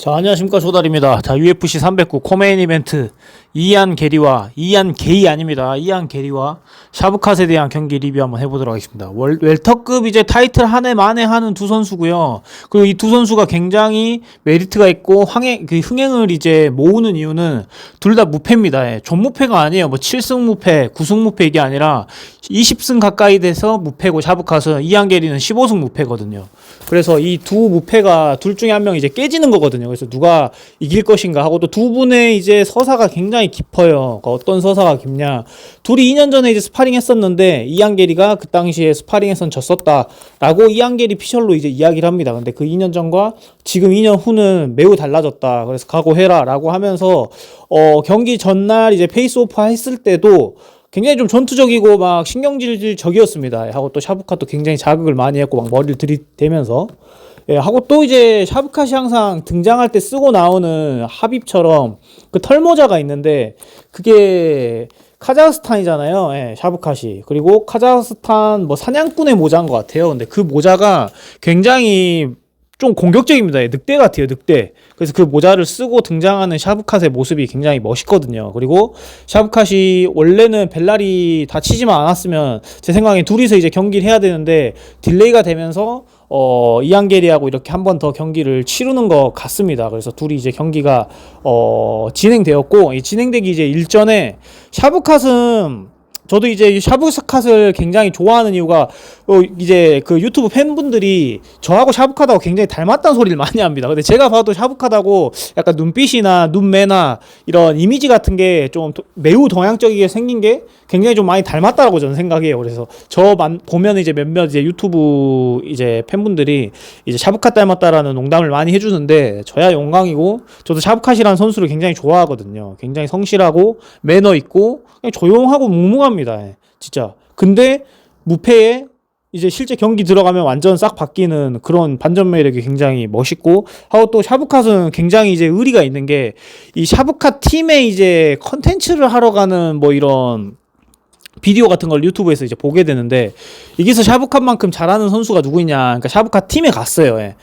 자, 안녕하십니까, 조달입니다. 자, UFC 309 코메인 이벤트 이안 게리 아닙니다. 이안 게리와 샤브캇에 대한 경기 리뷰 한번 해보도록 하겠습니다. 웰터급 이제 타이틀 한 해 만에 하는 두 선수고요. 그리고 이 두 선수가 굉장히 메리트가 있고 흥행을 이제 모으는 이유는 둘 다 무패입니다. 예, 존무패가 아니에요. 뭐 7승 무패, 9승 무패 이게 아니라 20승 가까이 돼서 무패고, 샤브캇은 이안 게리는 15승 무패거든요. 그래서 이 두 무패가 둘 중에 한 명이 이제 깨지는 거거든요. 그래서 누가 이길 것인가 하고, 또 두 분의 이제 서사가 굉장히 깊어요. 그러니까 어떤 서사가 깊냐. 둘이 2년 전에 이제 스파링 했었는데, 이안 게리가 그 당시에 스파링에선 졌었다라고 이안 게리 피셜로 이제 이야기를 합니다. 근데 그 2년 전과 지금 2년 후는 매우 달라졌다. 그래서 각오해라 라고 하면서, 경기 전날 이제 페이스 오프 했을 때도 굉장히 좀 전투적이고 막 신경질적이었습니다. 하고 또 샤브캇도 굉장히 자극을 많이 했고 막 머리를 들이대면서, 예, 하고 또 이제 샤브캇이 항상 등장할 때 쓰고 나오는 하빕처럼 그 털모자가 있는데, 그게 카자흐스탄이잖아요. 예, 샤브캇이. 그리고 카자흐스탄 뭐 사냥꾼의 모자인 것 같아요. 근데 그 모자가 굉장히 좀 공격적입니다. 늑대 같아요, 늑대. 그래서 그 모자를 쓰고 등장하는 샤브캇의 모습이 굉장히 멋있거든요. 그리고 샤브캇이 원래는 벨라리 다치지만 않았으면 제 생각에 둘이서 이제 경기를 해야 되는데 딜레이가 되면서 이안 게리하고 이렇게 한 번 더 경기를 치르는 것 같습니다. 그래서 둘이 이제 경기가 진행되었고, 이 진행되기 이제 일전에 샤브캇은, 저도 이제 샤브캇을 굉장히 좋아하는 이유가 이제 그 유튜브 팬분들이 저하고 샤브캇하고 굉장히 닮았다는 소리를 많이 합니다. 근데 제가 봐도 샤브캇하고 약간 눈빛이나 눈매나 이런 이미지 같은 게 좀 매우 동양적이게 생긴 게 굉장히 좀 많이 닮았다라고 저는 생각해요. 그래서 보면 이제 몇몇 이제 유튜브 이제 팬분들이 이제 샤브캇 닮았다라는 농담을 많이 해주는데, 저야 영광이고, 저도 샤브캇이라는 선수를 굉장히 좋아하거든요. 굉장히 성실하고 매너 있고 그냥 조용하고 묵묵합니다. 진짜. 근데 무패에 이제 실제 경기 들어가면 완전 싹 바뀌는 그런 반전 매력이 굉장히 멋있고, 하고 또 샤브캇은 굉장히 이제 의리가 있는 게, 이 샤브캇 팀에 이제 컨텐츠를 하러 가는 뭐 이런 비디오 같은 걸 유튜브에서 이제 보게 되는데, 여기서 샤브캇만큼 잘하는 선수가 누구 있냐. 그러니까 샤브캇 팀에 갔어요. 예.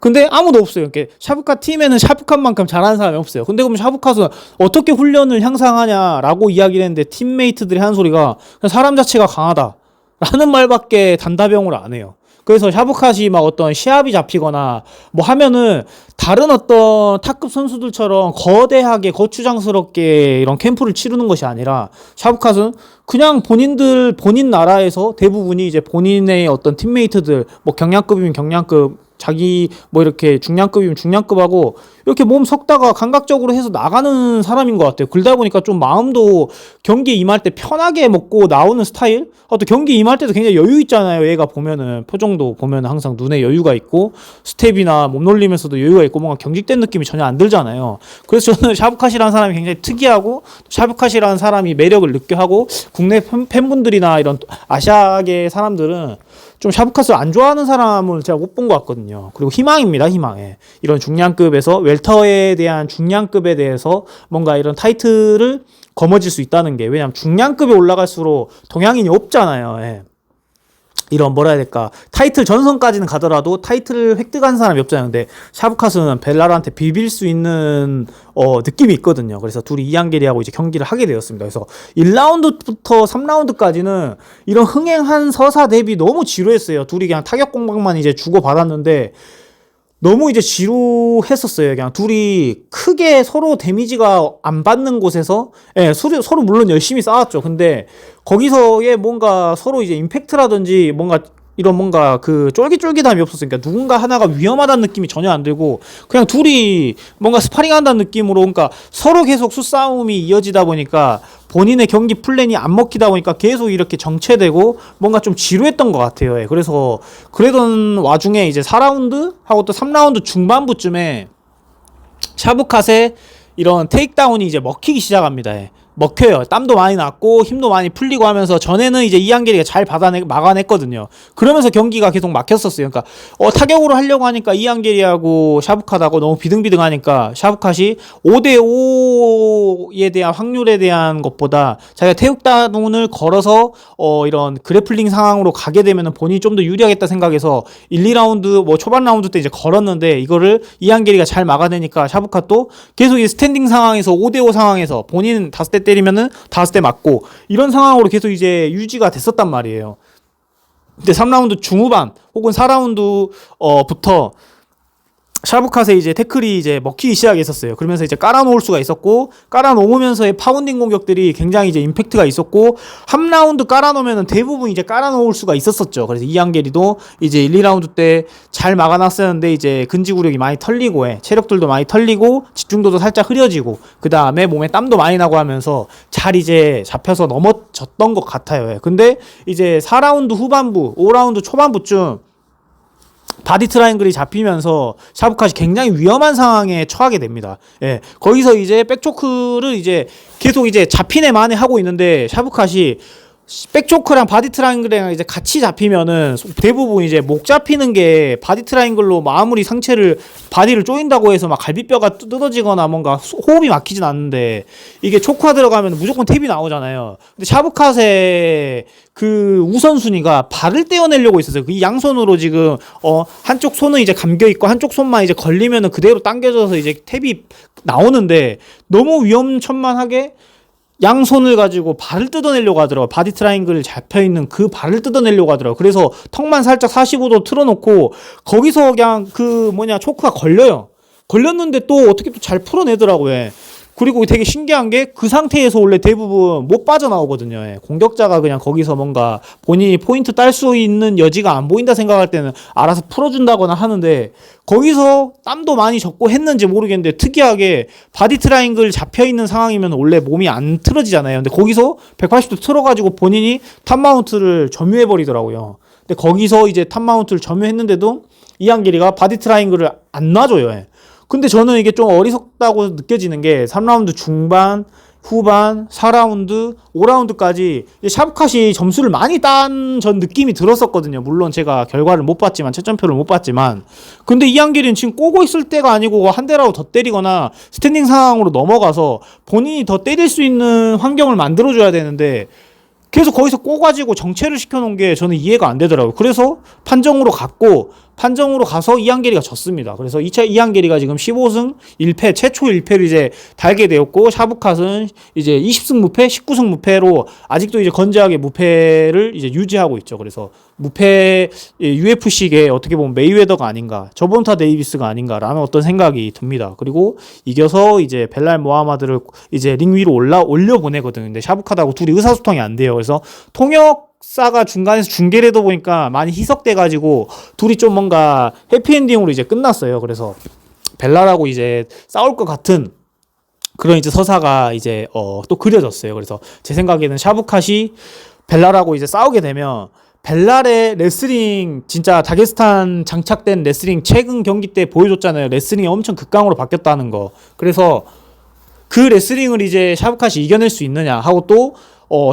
근데 아무도 없어요. 그러니까 샤브캇 팀에는 샤브캇만큼 잘하는 사람이 없어요. 근데 그럼 샤브캇은 어떻게 훈련을 향상하냐라고 이야기를 했는데, 팀메이트들이 하는 소리가 그냥 사람 자체가 강하다 라는 말밖에 단답형으로 안 해요. 그래서 샤브캇이 막 어떤 시합이 잡히거나 뭐 하면은 다른 어떤 탑급 선수들처럼 거대하게 거추장스럽게 이런 캠프를 치르는 것이 아니라, 샤브캇은 그냥 본인 나라에서 대부분이 이제 본인의 어떤 팀메이트들, 뭐 경량급이면 경량급, 자기 뭐 이렇게 중량급이면 중량급하고 이렇게 몸 섞다가 감각적으로 해서 나가는 사람인 것 같아요. 그러다 보니까 좀 마음도 경기에 임할 때 편하게 먹고 나오는 스타일? 또 경기에 임할 때도 굉장히 여유 있잖아요. 얘가 보면은 표정도 보면은 항상 눈에 여유가 있고, 스텝이나 몸놀림에서도 여유가 있고, 뭔가 경직된 느낌이 전혀 안 들잖아요. 그래서 저는 샤브캇이라는 사람이 굉장히 특이하고, 샤브캇이라는 사람이 매력을 느껴하고, 국내 팬분들이나 이런 아시아계 사람들은 좀 샤브캇을 안 좋아하는 사람을 제가 못 본 것 같거든요. 그리고 희망입니다, 희망에. 이런 중량급에서, 웰터에 대한 중량급에 대해서 뭔가 이런 타이틀을 거머쥘 수 있다는 게, 왜냐면 중량급에 올라갈수록 동양인이 없잖아요. 예. 이런 뭐라 해야 될까, 타이틀 전선까지는 가더라도 타이틀을 획득한 사람이 없잖아요. 근데 샤브캇은 벨라르한테 비빌 수 있는 느낌이 있거든요. 그래서 둘이 이안 게리하고 이제 경기를 하게 되었습니다. 그래서 1라운드부터 3라운드까지는 이런 흥행한 서사 대비 너무 지루했어요. 둘이 그냥 타격 공방만 이제 주고 받았는데 너무 이제 지루했었어요. 그냥 둘이 크게 서로 데미지가 안 받는 곳에서, 예, 서로 물론 열심히 싸웠죠. 근데 거기서의 뭔가 서로 이제 임팩트라든지 뭔가 이런 뭔가 그 쫄깃쫄깃함이 없었으니까, 누군가 하나가 위험하다는 느낌이 전혀 안 들고, 그냥 둘이 뭔가 스파링 한다는 느낌으로, 그러니까 서로 계속 수싸움이 이어지다 보니까 본인의 경기 플랜이 안 먹히다 보니까 계속 이렇게 정체되고 뭔가 좀 지루했던 것 같아요. 예. 그래서 그러던 와중에 이제 4라운드 하고 또 3라운드 중반부쯤에 샤브캇의 이런 테이크다운이 이제 먹히기 시작합니다. 예. 먹혀요. 땀도 많이 났고 힘도 많이 풀리고 하면서 전에는 이제 이한결이가 잘 막아냈거든요. 그러면서 경기가 계속 막혔었어요. 그러니까 타격으로 하려고 하니까 이한결이하고 샤브카하고 너무 비등비등하니까 샤브카시 5대5에 대한 확률에 대한 것보다 자기가 태육다운을 걸어서 이런 그래플링 상황으로 가게 되면 본인이 좀 더 유리하겠다 생각해서 1, 2라운드 뭐 초반 라운드 때 이제 걸었는데 이거를 이한결이가 잘 막아내니까 샤브카 또 계속 이 스탠딩 상황에서 5대5 상황에서 본인 5대 때리면은 5대 맞고 이런 상황으로 계속 이제 유지가 됐었단 말이에요. 근데 3라운드 중후반 혹은 4라운드 부터 샤브카스의 이제 태클이 이제 먹히기 시작했었어요. 그러면서 이제 깔아놓을 수가 있었고, 깔아놓으면서의 파운딩 공격들이 굉장히 이제 임팩트가 있었고, 한 라운드 깔아놓으면은 대부분 이제 깔아놓을 수가 있었었죠. 그래서 이한결이도 이제 1, 2라운드 때 잘 막아놨었는데 이제 근지구력이 많이 털리고, 체력들도 많이 털리고, 집중도도 살짝 흐려지고, 그 다음에 몸에 땀도 많이 나고 하면서 잘 이제 잡혀서 넘어졌던 것 같아요. 근데 이제 4라운드 후반부, 5라운드 초반부쯤 바디 트라이앵글이 잡히면서 샤브카시 굉장히 위험한 상황에 처하게 됩니다. 거기서 이제 백초크를 이제 계속 이제 잡히네 마네 하고 있는데 샤브카시 백초크랑 바디 트라이앵글이랑 이제 같이 잡히면은 대부분 이제 목 잡히는 게 바디 트라이앵글로 아무리 상체를 바디를 조인다고 해서 막 갈비뼈가 뜯어지거나 뭔가 호흡이 막히진 않는데 이게 초크가 들어가면 무조건 탭이 나오잖아요. 근데 샤브카스의 그 우선순위가 발을 떼어내려고 있었어요. 그 양손으로 지금 한쪽 손은 이제 감겨 있고 한쪽 손만 이제 걸리면은 그대로 당겨져서 이제 탭이 나오는데 너무 위험천만하게 양손을 가지고 발을 뜯어내려고 하더라고요. 바디 트라이앵글 잡혀있는 그 발을 뜯어내려고 하더라고요. 그래서 턱만 살짝 45도 틀어놓고 거기서 그냥 초크가 걸려요. 걸렸는데 또 어떻게 또 잘 풀어내더라고요. 그리고 되게 신기한 게 그 상태에서 원래 대부분 못 빠져나오거든요. 공격자가 그냥 거기서 뭔가 본인이 포인트 딸 수 있는 여지가 안 보인다 생각할 때는 알아서 풀어준다거나 하는데 거기서 땀도 많이 젖고 했는지 모르겠는데 특이하게 바디 트라이앵글 잡혀있는 상황이면 원래 몸이 안 틀어지잖아요. 근데 거기서 180도 틀어가지고 본인이 탑마운트를 점유해버리더라고요. 근데 거기서 이제 탑마운트를 점유했는데도 이한결이가 바디 트라이앵글을 안 놔줘요. 근데 저는 이게 좀 어리석다고 느껴지는 게 3라운드 중반, 후반, 4라운드, 5라운드까지 샤브카시 점수를 많이 딴 전 느낌이 들었었거든요. 물론 제가 결과를 못 봤지만, 채점표를 못 봤지만. 근데 이한결이는 지금 꼬고 있을 때가 아니고 한 대라도 더 때리거나 스탠딩 상황으로 넘어가서 본인이 더 때릴 수 있는 환경을 만들어줘야 되는데 계속 거기서 꼬가지고 정체를 시켜놓은 게 저는 이해가 안 되더라고요. 그래서 판정으로 가서 이한결이가 졌습니다. 그래서 2차 이한결이가 지금 15승 1패, 최초 1패를 이제 달게 되었고, 샤브카스는 이제 20승 무패, 19승 무패로 아직도 이제 건재하게 무패를 이제 유지하고 있죠. 그래서 무패 UFC계 어떻게 보면 메이웨더가 아닌가, 저본타 데이비스가 아닌가라는 어떤 생각이 듭니다. 그리고 이겨서 이제 벨랄 모하마드를 이제 링 위로 올려 보내거든요. 근데 샤브카드하고 둘이 의사소통이 안 돼요. 그래서 통역사가 중간에서 중계를 해도 보니까 많이 희석돼가지고 둘이 좀 뭔가 해피엔딩으로 이제 끝났어요. 그래서 벨랄하고 이제 싸울 것 같은 그런 이제 서사가 이제 또 그려졌어요. 그래서 제 생각에는 샤브카시 벨랄하고 이제 싸우게 되면 벨랄의 레슬링, 진짜 다게스탄 장착된 레슬링 최근 경기 때 보여줬잖아요. 레슬링이 엄청 극강으로 바뀌었다는 거. 그래서 그 레슬링을 이제 샤브카시 이겨낼 수 있느냐 하고 또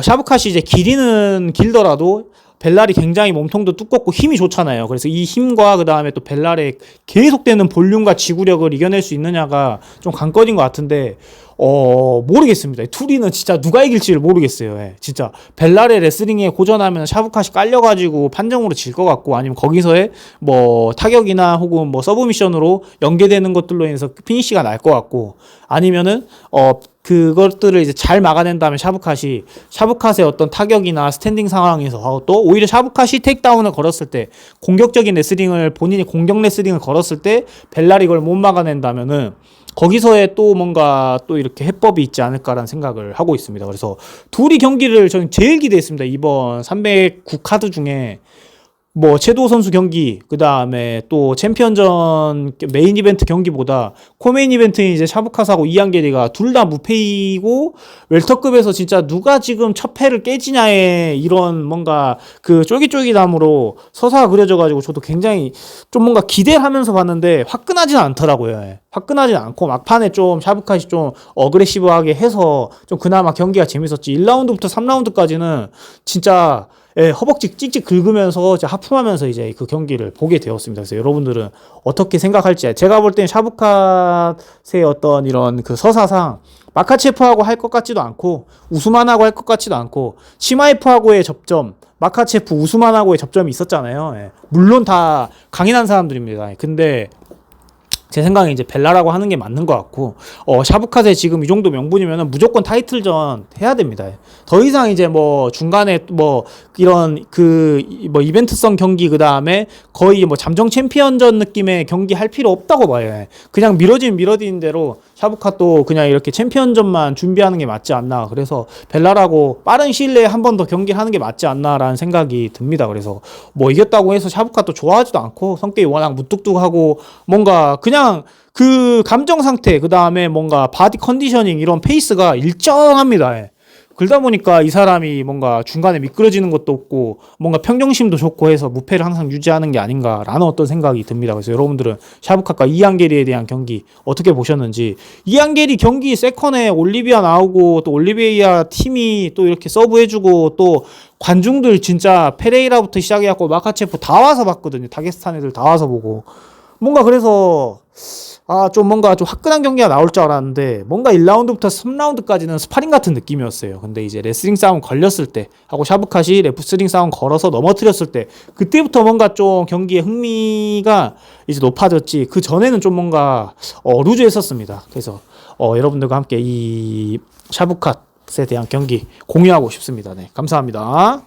샤브카시 이제 길이는 길더라도 벨랄이 굉장히 몸통도 두껍고 힘이 좋잖아요. 그래서 이 힘과 그 다음에 또 벨랄의 계속되는 볼륨과 지구력을 이겨낼 수 있느냐가 좀 관건인 것 같은데 모르겠습니다. 둘이는 진짜 누가 이길지를 모르겠어요. 진짜 벨랄의 레슬링에 고전하면 샤브카시 깔려가지고 판정으로 질 것 같고, 아니면 거기서의 뭐 타격이나 혹은 뭐 서브미션으로 연계되는 것들로 인해서 피니시가 날 것 같고, 아니면은 그것들을 이제 잘 막아낸 다음에 샤브카시의 어떤 타격이나 스탠딩 상황에서 하고, 또 오히려 샤브카시 테이크다운을 걸었을 때 공격적인 레슬링을, 본인이 공격 레슬링을 걸었을 때 벨랄이 이걸 못 막아낸다면은 거기서의 또 뭔가 또 이렇게 해법이 있지 않을까라는 생각을 하고 있습니다. 그래서 둘이 경기를 저는 제일 기대했습니다. 이번 309 카드 중에 뭐 채도 선수 경기 그다음에 또 챔피언전 메인 이벤트 경기보다 코메인 이벤트인 이제 샤브카사하고 이안게리가 둘 다 무패이고 웰터급에서 진짜 누가 지금 첫 패를 깨지냐에 이런 뭔가 그 쫄깃쫄깃함으로 서사가 그려져 가지고 저도 굉장히 좀 뭔가 기대를 하면서 봤는데 화끈하지는 않더라고요. 예. 화끈하지 않고 막판에 좀 샤브카시 좀 어그레시브하게 해서 좀 그나마 경기가 재밌었지. 1라운드부터 3라운드까지는 진짜 예, 허벅지 찍찍 긁으면서 이제 하품하면서 이제 그 경기를 보게 되었습니다. 그래서 여러분들은 어떻게 생각할지 제가 볼 땐 샤브캇의 어떤 이런 그 서사상 마카체프하고 할 것 같지도 않고 우스만하고 할 것 같지도 않고 치마에프하고의 접점 마카체프 우스만하고의 접점이 있었잖아요. 예. 물론 다 강인한 사람들입니다. 근데 제 생각에 이제 벨라라고 하는 게 맞는 것 같고, 샤브캇에 지금 이 정도 명분이면은 무조건 타이틀전 해야 됩니다. 더 이상 이제 뭐 중간에 뭐 이런 그 뭐 이벤트성 경기 그 다음에 거의 뭐 잠정 챔피언전 느낌의 경기 할 필요 없다고 봐요. 그냥 미뤄진 대로 샤브캇도 그냥 이렇게 챔피언전만 준비하는 게 맞지 않나. 그래서 벨라라고 빠른 시일 내에 한 번 더 경기를 하는 게 맞지 않나라는 생각이 듭니다. 그래서 뭐 이겼다고 해서 샤브캇도 좋아하지도 않고 성격이 워낙 무뚝뚝하고 뭔가 그냥 그 감정 상태 그 다음에 뭔가 바디 컨디셔닝 이런 페이스가 일정합니다. 그러다 보니까 이 사람이 뭔가 중간에 미끄러지는 것도 없고 뭔가 평정심도 좋고 해서 무패를 항상 유지하는 게 아닌가라는 어떤 생각이 듭니다. 그래서 여러분들은 샤브캇과 이안게리에 대한 경기 어떻게 보셨는지, 이안게리 경기 세컨에 올리비아 나오고 또 올리비아 팀이 또 이렇게 서브해주고 또 관중들 진짜 페레이라부터 시작해갖고 마카체프 다 와서 봤거든요. 다게스탄 애들 다 와서 보고 뭔가 그래서 좀 뭔가 좀 화끈한 경기가 나올 줄 알았는데 뭔가 1라운드부터 3라운드까지는 스파링 같은 느낌이었어요. 근데 이제 레슬링 싸움 걸렸을 때 하고 샤브캇이 레슬링 싸움 걸어서 넘어뜨렸을 때 그때부터 뭔가 좀 경기의 흥미가 이제 높아졌지. 그 전에는 좀 뭔가 루즈했었습니다. 그래서 여러분들과 함께 이 샤브캇에 대한 경기 공유하고 싶습니다. 네, 감사합니다.